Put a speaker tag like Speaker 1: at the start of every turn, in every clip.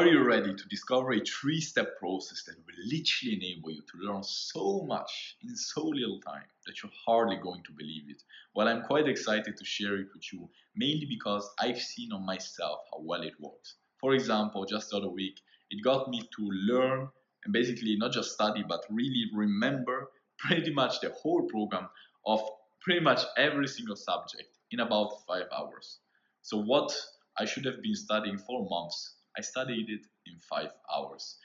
Speaker 1: Are you ready to discover a three-step process that will literally enable you to learn so much in so little time that you're hardly going to believe it? Well, I'm quite excited to share it with you, mainly because I've seen on myself how well it works. For example, just the other week, it got me to learn and basically not just study, but really remember pretty much the whole program of pretty much every single subject in about 5 hours. So what I should have been studying for months, I studied it in 5 hours.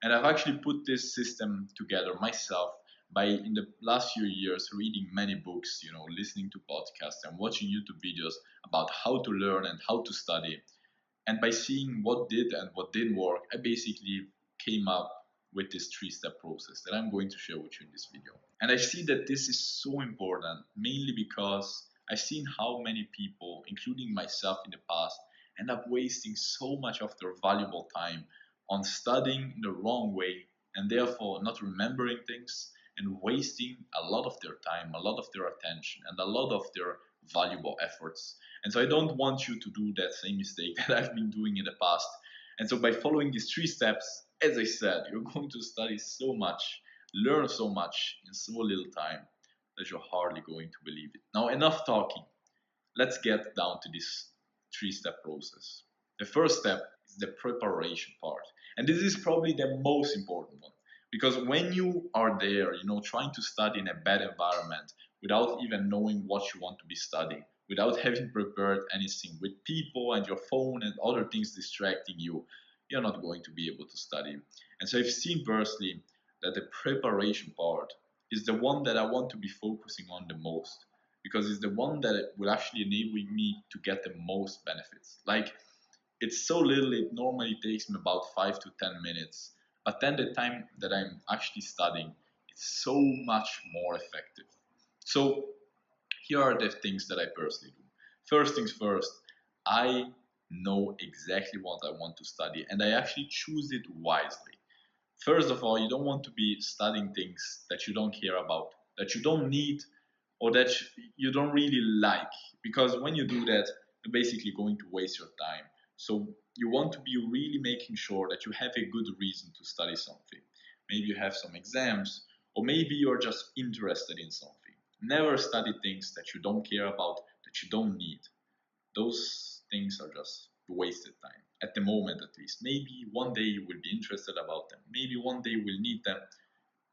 Speaker 1: And I've actually put this system together myself by in the last few years reading many books, listening to podcasts and watching YouTube videos about how to learn and how to study. And by seeing what did and what didn't work, I basically came up with this three-step process that I'm going to share with you in this video. And I see that this is so important, mainly because I've seen how many people, including myself in the past, end up wasting so much of their valuable time on studying in the wrong way and therefore not remembering things and wasting a lot of their time, a lot of their attention, and a lot of their valuable efforts. And so I don't want you to do that same mistake that I've been doing in the past. And so by following these three steps, as I said, you're going to study so much, learn so much in so little time that you're hardly going to believe it. Now, enough talking. Let's get down to this three-step process. The first step is the preparation part. And this is probably the most important one. Because when you are there, trying to study in a bad environment without even knowing what you want to be studying, without having prepared anything, with people and your phone and other things distracting you, you're not going to be able to study. And so I've seen personally that the preparation part is the one that I want to be focusing on the most because it's the one that will actually enable me to get the most benefits. Like, it's so little, it normally takes me about 5 to 10 minutes, but then the time that I'm actually studying, it's so much more effective. So here are the things that I personally do. First things first, I know exactly what I want to study and I actually choose it wisely. First of all, you don't want to be studying things that you don't care about, that you don't need, or that you don't really like, because when you do that, you're basically going to waste your time. So you want to be really making sure that you have a good reason to study something. Maybe you have some exams, or maybe you're just interested in something. Never study things that you don't care about, that you don't need. Those things are just wasted time, at the moment at least. Maybe one day you will be interested about them, maybe one day you will need them,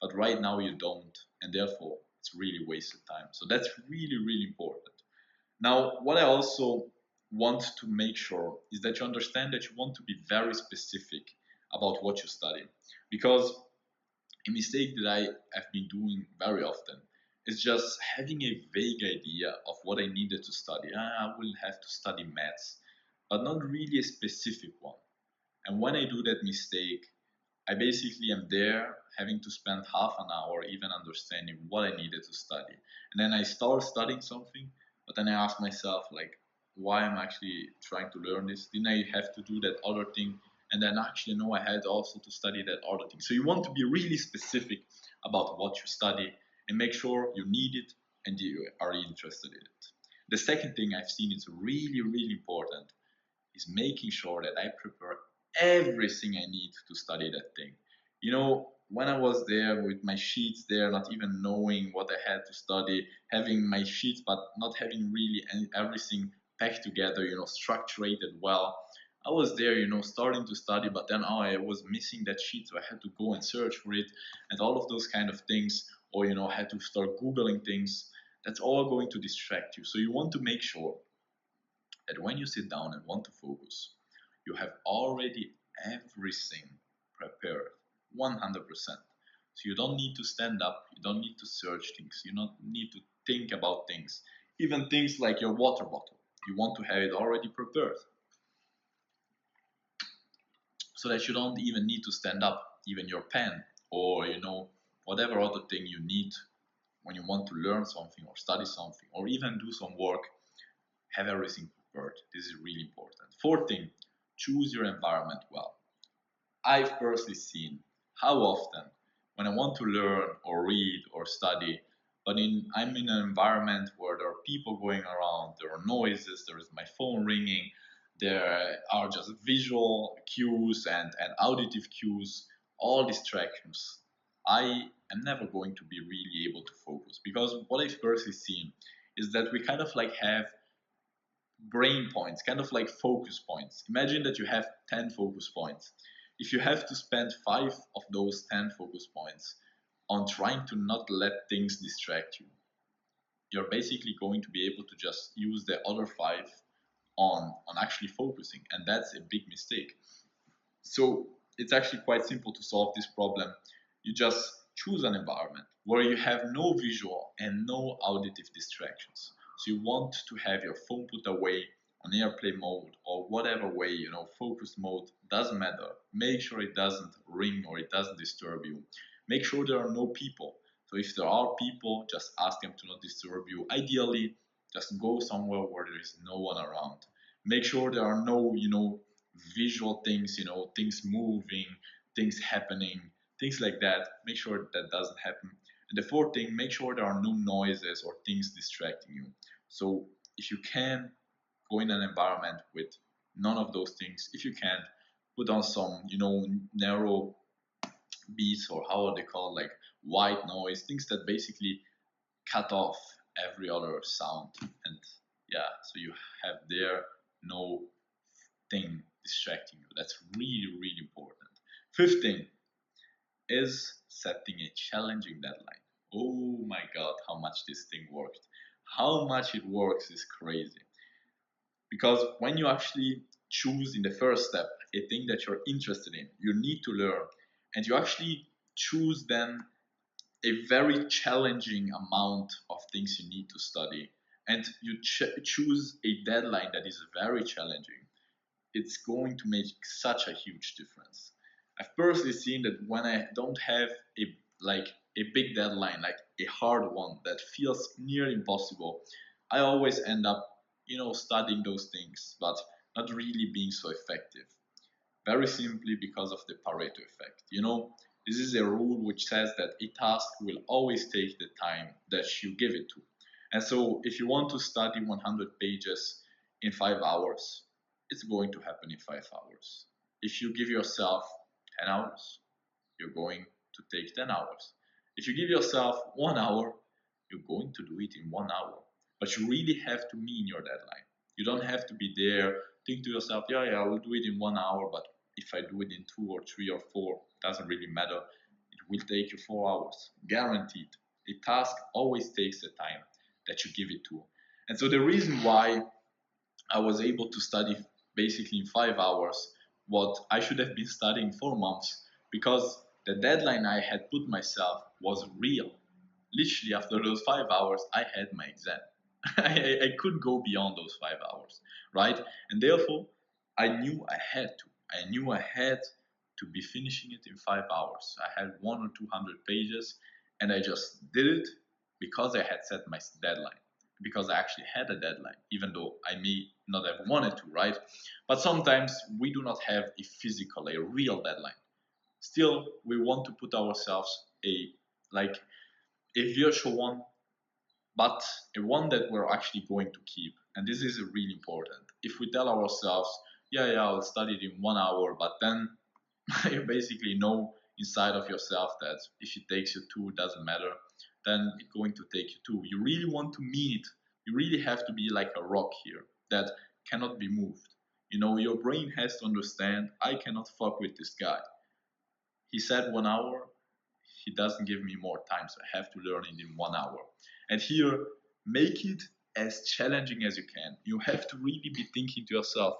Speaker 1: but right now you don't, and therefore it's really wasted time. So that's really, really important. Now, what I also want to make sure is that you understand that you want to be very specific about what you study, because a mistake that I have been doing very often is just having a vague idea of what I needed to study. I will have to study maths, but not really a specific one. And when I do that mistake, I basically am there having to spend half an hour even understanding what I needed to study. And then I start studying something, but then I ask myself, like, why am I actually trying to learn this? Didn't I have to do that other thing? And then actually, no, I had also to study that other thing. So you want to be really specific about what you study and make sure you need it and you are interested in it. The second thing I've seen is really, really important is making sure that I prepare everything I need to study that thing. When I was there with my sheets there, not even knowing what I had to study, having my sheets but not having really everything packed together, structured well. I was there, starting to study, but then I was missing that sheet, so I had to go and search for it, and all of those kind of things, or had to start googling things. That's all going to distract you. So you want to make sure that when you sit down and want to focus, you have already everything prepared 100%. So you don't need to stand up, you don't need to search things, you don't need to think about things. Even things like your water bottle, you want to have it already prepared so that you don't even need to stand up. Even your pen, or whatever other thing you need when you want to learn something or study something or even do some work, have everything prepared. This is really important. Fourth thing, choose your environment well. I've personally seen how often when I want to learn or read or study, but I'm in an environment where there are people going around, there are noises, there is my phone ringing, There are just visual cues and auditive cues, all distractions. I am never going to be really able to focus because what I've personally seen is that we kind of like have brain points, kind of like focus points. Imagine that you have 10 focus points. If you have to spend 5 of those 10 focus points on trying to not let things distract you, you're basically going to be able to just use the other 5 on actually focusing, and that's a big mistake. So it's actually quite simple to solve this problem. You just choose an environment where you have no visual and no auditive distractions. So you want to have your phone put away on airplane mode or whatever way, focus mode, doesn't matter. Make sure it doesn't ring or it doesn't disturb you. Make sure there are no people. So if there are people, just ask them to not disturb you. Ideally, just go somewhere where there is no one around. Make sure there are no, visual things, things moving, things happening, things like that. Make sure that doesn't happen. And the fourth thing, make sure there are no noises or things distracting you. So if you can, go in an environment with none of those things. If you can't, put on some, narrow beats, or how are they called, like white noise, things that basically cut off every other sound. And yeah, so you have there no thing distracting you. That's really, really important. Fifth thing is setting a challenging deadline. Oh my god, how much this thing worked. How much it works is crazy. Because when you actually choose in the first step a thing that you're interested in, you need to learn, and you actually choose then a very challenging amount of things you need to study, and you choose a deadline that is very challenging, it's going to make such a huge difference. I've personally seen that when I don't have a like a big deadline, like a hard one that feels near impossible, I always end up, studying those things, but not really being so effective. Very simply because of the Pareto effect. This is a rule which says that a task will always take the time that you give it to. And so if you want to study 100 pages in 5 hours, it's going to happen in 5 hours. If you give yourself 10 hours, you're going to take 10 hours. If you give yourself 1 hour, you're going to do it in 1 hour. But you really have to mean your deadline. You don't have to be there, think to yourself, yeah, yeah, I will do it in 1 hour, but if I do it in 2 or 3 or 4, it doesn't really matter. It will take you 4 hours, guaranteed. A task always takes the time that you give it to. And so the reason why I was able to study basically in 5 hours what I should have been studying 4 months, because the deadline I had put myself was real. Literally, after those 5 hours, I had my exam. I couldn't go beyond those 5 hours, right? And therefore, I knew I had to. I knew I had to be finishing it in 5 hours. I had 1 or 200 pages, and I just did it because I had set my deadline, because I actually had a deadline, even though I may not have wanted to, right? But sometimes we do not have a physical, a real deadline. Still, we want to put ourselves like a virtual one, but a one that we're actually going to keep. And this is really important. If we tell ourselves, yeah, yeah, I'll study it in 1 hour, but then you basically know inside of yourself that if it takes you two, it doesn't matter, then it's going to take you two. You really want to mean it. You really have to be like a rock here that cannot be moved. Your brain has to understand, I cannot fuck with this guy. He said 1 hour, he doesn't give me more time, so I have to learn it in 1 hour. And here, make it as challenging as you can. You have to really be thinking to yourself,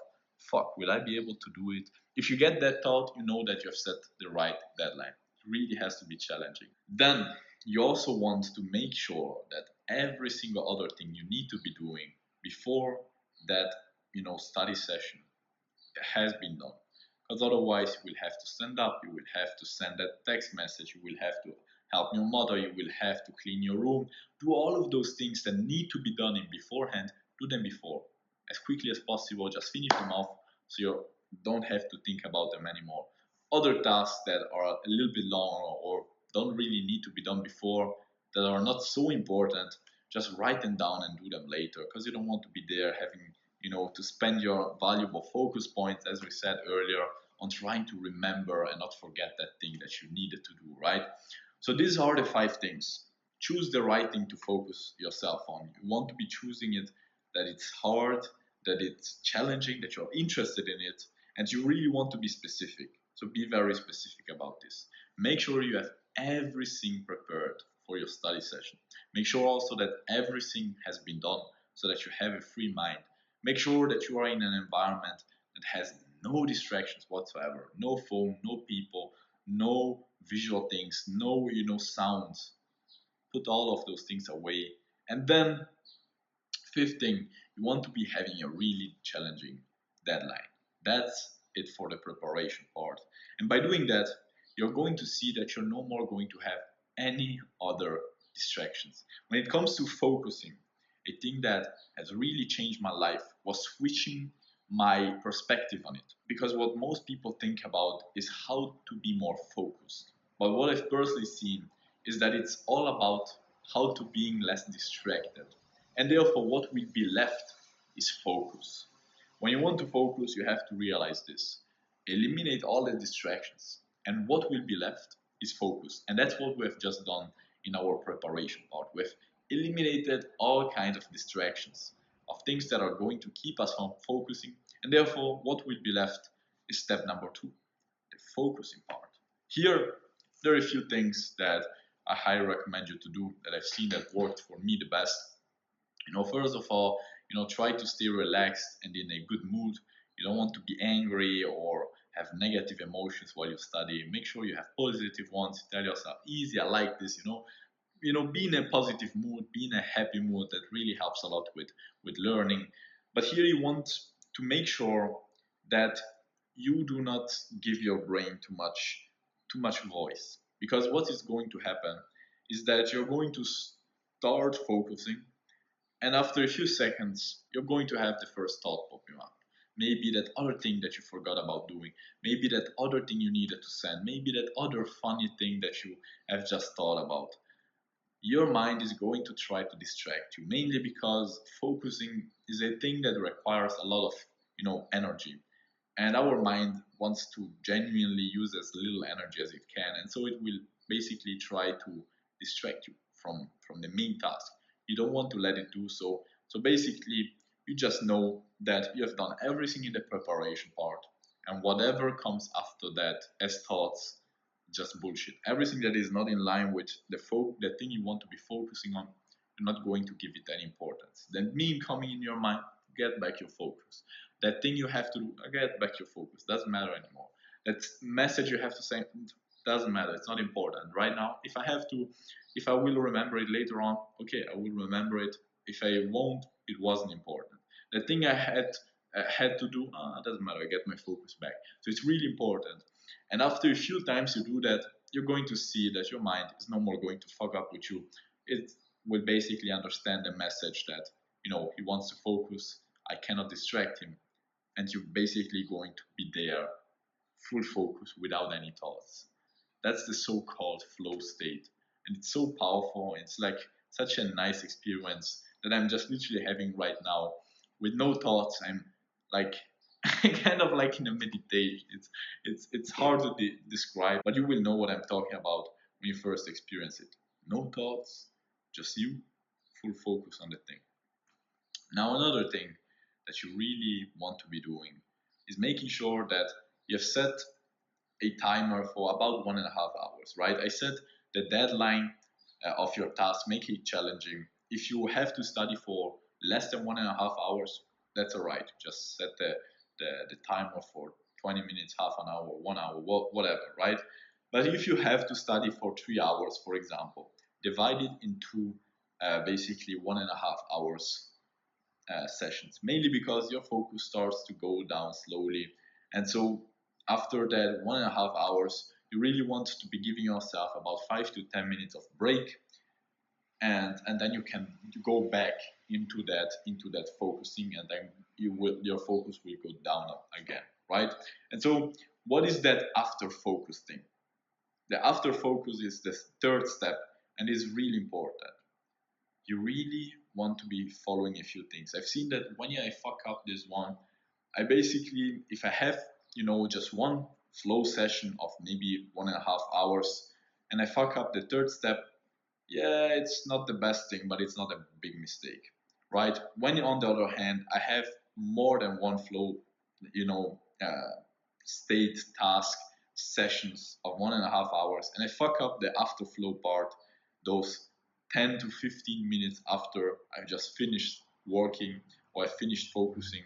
Speaker 1: fuck, will I be able to do it? If you get that thought, you know that you have set the right deadline. It really has to be challenging. Then you also want to make sure that every single other thing you need to be doing before that, study session has been done. Because otherwise, you will have to stand up, you will have to send that text message, you will have to help your mother, you will have to clean your room. Do all of those things that need to be done in beforehand, do them before. As quickly as possible, just finish them off so you don't have to think about them anymore. Other tasks that are a little bit longer or don't really need to be done before, that are not so important, just write them down and do them later, because you don't want to be there having to spend your valuable focus points, as we said earlier, on trying to remember and not forget that thing that you needed to do, right? So these are the 5 things. Choose the right thing to focus yourself on. You want to be choosing it that it's hard, that it's challenging, that you're interested in it, and you really want to be specific. So be very specific about this. Make sure you have everything prepared for your study session. Make sure also that everything has been done so that you have a free mind. Make sure that you are in an environment that has no distractions whatsoever, no phone, no people, no visual things, no sounds. Put all of those things away. And then, fifth thing, you want to be having a really challenging deadline. That's it for the preparation part. And by doing that, you're going to see that you're no more going to have any other distractions. When it comes to focusing, a thing that has really changed my life was switching my perspective on it. Because what most people think about is how to be more focused. But what I've personally seen is that it's all about how to being less distracted. And therefore, what will be left is focus. When you want to focus, you have to realize this. Eliminate all the distractions. And what will be left is focus. And that's what we have just done in our preparation part. We've eliminated all kinds of distractions, of things that are going to keep us from focusing. And therefore, what will be left is step number 2, the focusing part. Here, there are a few things that I highly recommend you to do that I've seen that worked for me the best. First of all, try to stay relaxed and in a good mood. You don't want to be angry or have negative emotions while you study. Make sure you have positive ones. Tell yourself, easy, I like this. Be in a positive mood, be in a happy mood. That really helps a lot with learning. But here you want to make sure that you do not give your brain too much voice, because what is going to happen is that you're going to start focusing, and after a few seconds, you're going to have the first thought popping up. Maybe that other thing that you forgot about doing. Maybe that other thing you needed to send. Maybe that other funny thing that you have just thought about. Your mind is going to try to distract you, mainly because focusing is a thing that requires a lot of, energy. And our mind wants to genuinely use as little energy as it can, and so it will basically try to distract you from the main task. You don't want to let it do so. So basically, you just know that you have done everything in the preparation part, and whatever comes after that as thoughts, just bullshit. Everything that is not in line with the thing you want to be focusing on, you're not going to give it any importance. Then meme coming in your mind, get back your focus. That thing you have to do, get back your focus. Doesn't matter anymore. That message you have to send, doesn't matter. It's not important right now. If I will remember it later on, okay, I will remember it. If I won't, it wasn't important. The thing I had to do, doesn't matter. I get my focus back. So it's really important. And after a few times you do that, you're going to see that your mind is no more going to fuck up with you. It will basically understand the message that he wants to focus. I cannot distract him, and you're basically going to be there, full focus, without any thoughts. That's the so-called flow state, and it's so powerful. It's like such a nice experience that I'm just literally having right now, with no thoughts. I'm like kind of like in a meditation. It's hard to describe, but you will know what I'm talking about when you first experience it. No thoughts, just you, full focus on the thing. Now, another thing that you really want to be doing is making sure that you have set a timer for about 1.5 hours, right? I said the deadline of your task, make it challenging. If you have to study for less than 1.5 hours, that's all right. Just set the timer for 20 minutes, half an hour, 1 hour, whatever, right? But if you have to study for 3 hours, for example, divide it into basically 1.5 hours sessions, mainly because your focus starts to go down slowly. And so after that 1.5 hours, you really want to be giving yourself about 5 to 10 minutes of break, and then you can go back into that focusing, and then your focus will go down again, right? And so what is that after focus thing? The after focus is the third step, and is really important. You really want to be following a few things. I've seen that when I fuck up this one, I basically, if I have, just one flow session of maybe 1.5 hours and I fuck up the third step, yeah, it's not the best thing, but it's not a big mistake, right? When on the other hand, I have more than one flow, state task sessions of 1.5 hours, and I fuck up the after flow part, those 10 to 15 minutes after I just finished working or I finished focusing,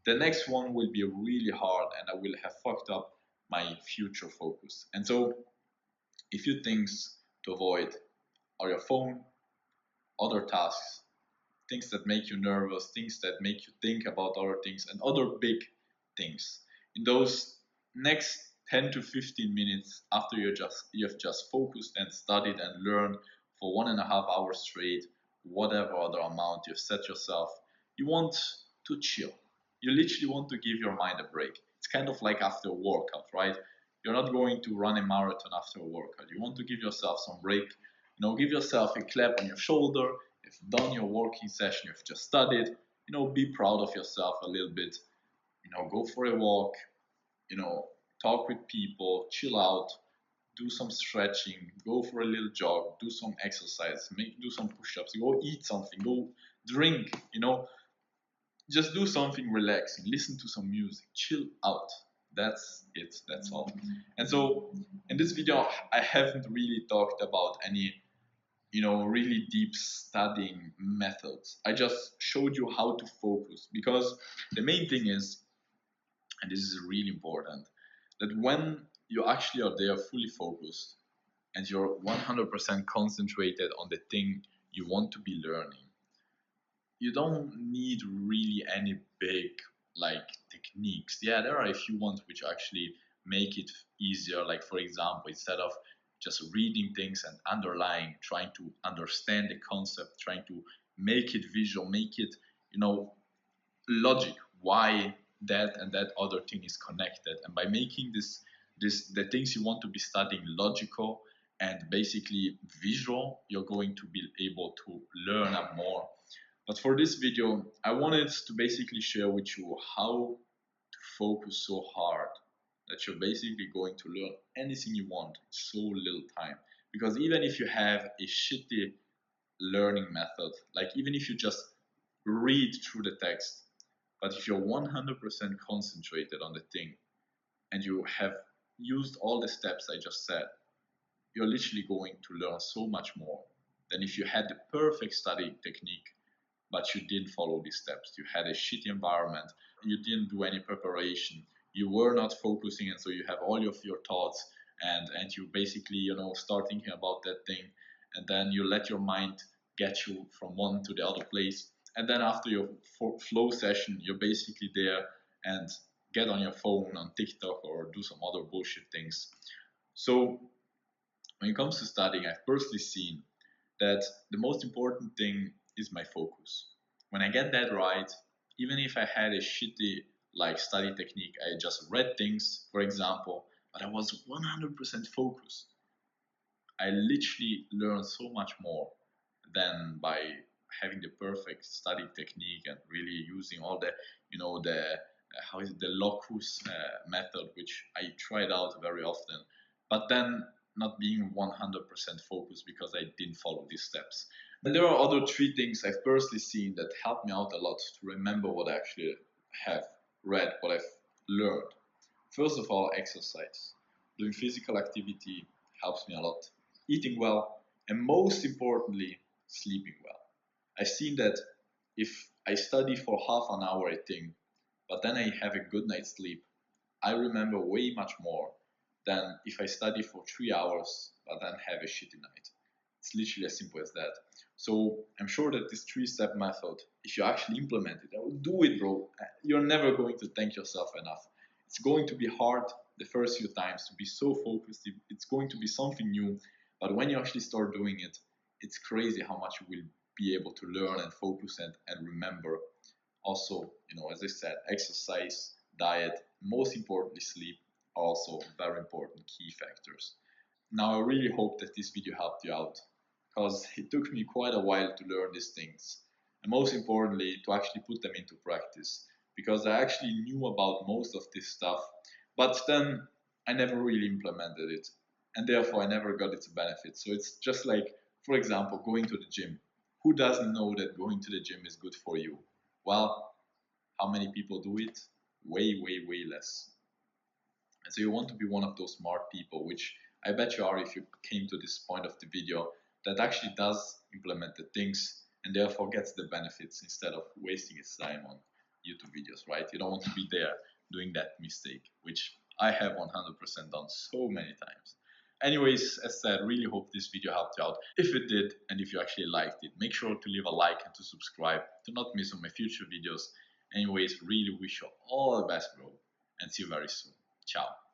Speaker 1: the next one will be really hard and I will have fucked up my future focus. And so, a few things to avoid are your phone, other tasks, things that make you nervous, things that make you think about other things, and other big things. In those next 10 to 15 minutes after you've just focused and studied and learned for 1.5 hours straight, whatever other amount you've set yourself, you want to chill. You literally want to give your mind a break. It's kind of like after a workout, right? You're not going to run a marathon after a workout. You want to give yourself some break. Give yourself a clap on your shoulder. You've done your working session, you've just studied, be proud of yourself a little bit, go for a walk, talk with people, chill out, do some stretching, go for a little jog, do some exercise, do some push-ups, go eat something, go drink, just do something relaxing, listen to some music, chill out. That's it, that's all. And so in this video, I haven't really talked about any really deep studying methods. I just showed you how to focus, because the main thing is, and this is really important, that when you actually are there fully focused and you're 100% concentrated on the thing you want to be learning, you don't need really any big techniques. Yeah, there are a few ones which actually make it easier. Like, for example, instead of just reading things and underlying, trying to understand the concept, trying to make it visual, make it, logic, why that and that other thing is connected. And by making the things you want to be studying logical and basically visual, you're going to be able to learn up more. But for this video, I wanted to basically share with you how to focus so hard that you're basically going to learn anything you want in so little time. Because even if you have a shitty learning method, like even if you just read through the text, but if you're 100% concentrated on the thing and you have used all the steps I just said, you're literally going to learn so much more than if you had the perfect study technique but you didn't follow these steps. You had a shitty environment, you didn't do any preparation, you were not focusing, and so you have all of your thoughts and you basically start thinking about that thing, and then you let your mind get you from one to the other place, and then after your flow session you're basically there and get on your phone on TikTok or do some other bullshit things. So when it comes to studying, I've personally seen that the most important thing is my focus. When I get that right, even if I had a shitty study technique, I just read things, for example, but I was 100% focused, I literally learned so much more than by having the perfect study technique and really using all the, the how is it, the locus method, which I tried out very often, but then not being 100% focused because I didn't follow these steps. And there are other three things I've personally seen that help me out a lot to remember what I actually have read, what I've learned. First of all, exercise. Doing physical activity helps me a lot. Eating well, and most importantly, sleeping well. I've seen that if I study for half an hour a thing, but then I have a good night's sleep, I remember way much more than if I study for 3 hours but then have a shitty night. It's literally as simple as that. So I'm sure that this 3-step method, if you actually implement it, do it, bro. You're never going to thank yourself enough. It's going to be hard the first few times to be so focused. It's going to be something new, but when you actually start doing it, it's crazy how much you will be able to learn and focus and remember. Also, as I said, exercise, diet, most importantly sleep, are also very important key factors. Now, I really hope that this video helped you out, because it took me quite a while to learn these things. and most importantly, to actually put them into practice. Because I actually knew about most of this stuff, but then I never really implemented it, and therefore I never got its benefits. So it's just like, for example, going to the gym. Who doesn't know that going to the gym is good for you? Well, how many people do it? Way, way, way less. And so you want to be one of those smart people, which I bet you are if you came to this point of the video, that actually does implement the things and therefore gets the benefits instead of wasting its time on YouTube videos, right? You don't want to be there doing that mistake, which I have 100% done so many times. Anyways, as said, really hope this video helped you out. If it did, and if you actually liked it, make sure to leave a like and to subscribe to not miss on my future videos. Anyways, really wish you all the best, bro, and see you very soon. Ciao.